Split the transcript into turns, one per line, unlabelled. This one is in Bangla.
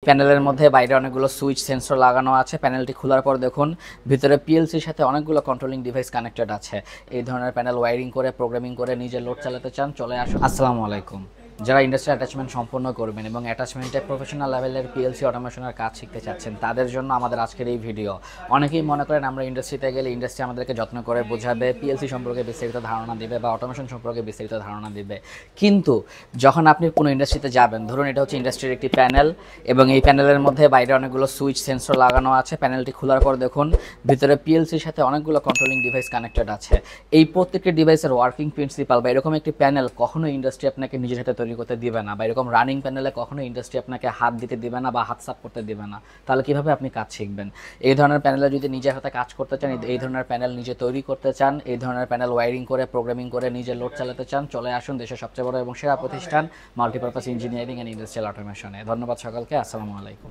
প্যানেলের মধ্যে বাইরে অনেকগুলো সুইচ সেন্সর লাগানো আছে। প্যানেলটি খোলার পর দেখুন ভিতরে পিএলসির সাথে অনেকগুলো কন্ট্রোলিং ডিভাইস কানেক্টেড আছে। এই ধরনের প্যানেল ওয়্যারিং করে প্রোগ্রামিং করে নিজে লোড চালাতে চান, চলে আসুন। আসসালামু আলাইকুম। যারা ইন্ডাস্ট্রি অ্যাটাচমেন্ট সম্পন্ন করবেন এবং অ্যাটাচমেন্টে প্রফেশনাল লেভেলের পিএলসি অটোমেশনের কাজ শিখতে চাচ্ছেন, তাদের জন্য আমাদের আজকের এই ভিডিও। অনেকেই মনে করেন আমরা ইন্ডাস্ট্রিতে গেলে ইন্ডাস্ট্রি আমাদেরকে যত্ন করে বোঝাবে, পিএলসি সম্পর্কে বিস্তারিত ধারণা দিবে বা অটোমেশন সম্পর্কে বিস্তারিত ধারণা দিবে। কিন্তু যখন আপনি কোনো ইন্ডাস্ট্রিতে যাবেন, ধরুন এটা হচ্ছে ইন্ডাস্ট্রির একটি প্যানেল এবং এই প্যানেলের মধ্যে বাইরে অনেকগুলো সুইচ সেন্সর লাগানো আছে। প্যানেলটি খোলার পর দেখুন ভিতরে পিএলসির সাথে অনেকগুলো কন্ট্রোলিং ডিভাইস কানেক্টেড আছে। এই প্রত্যেকটি ডিভাইসের ওয়ার্কিং প্রিন্সিপাল বা এরকম একটি প্যানেল কখনো ইন্ডাস্ট্রি আপনাকে নিজের হাতে তৈরি করতে দিবে না, বা এরকম রানিং প্যানেলে কখনো ইন্ডাস্ট্রি আপনাকে হাত দিতে দিবে না বা হাত সাফ করতে দিবে না। তাহলে কিভাবে আপনি কাজ শিখবেন? এই ধরনের প্যানেলে যদি নিজের হাতে কাজ করতে চান, এই ধরনের প্যানেল নিজে তৈরি করতে চান, এই ধরনের প্যানেল ওয়্যারিং করে প্রোগ্রামিং করে নিজে লোড চালাতে চান, চলে আসুন দেশের সবচেয়ে বড় এবং সেরা প্রতিষ্ঠান মাল্টিপারপাস ইঞ্জিনিয়ারিং অ্যান্ড ইন্ডাস্ট্রিয়াল অটোমেশনে। ধন্যবাদ সকলকে। আসসালামু আলাইকুম।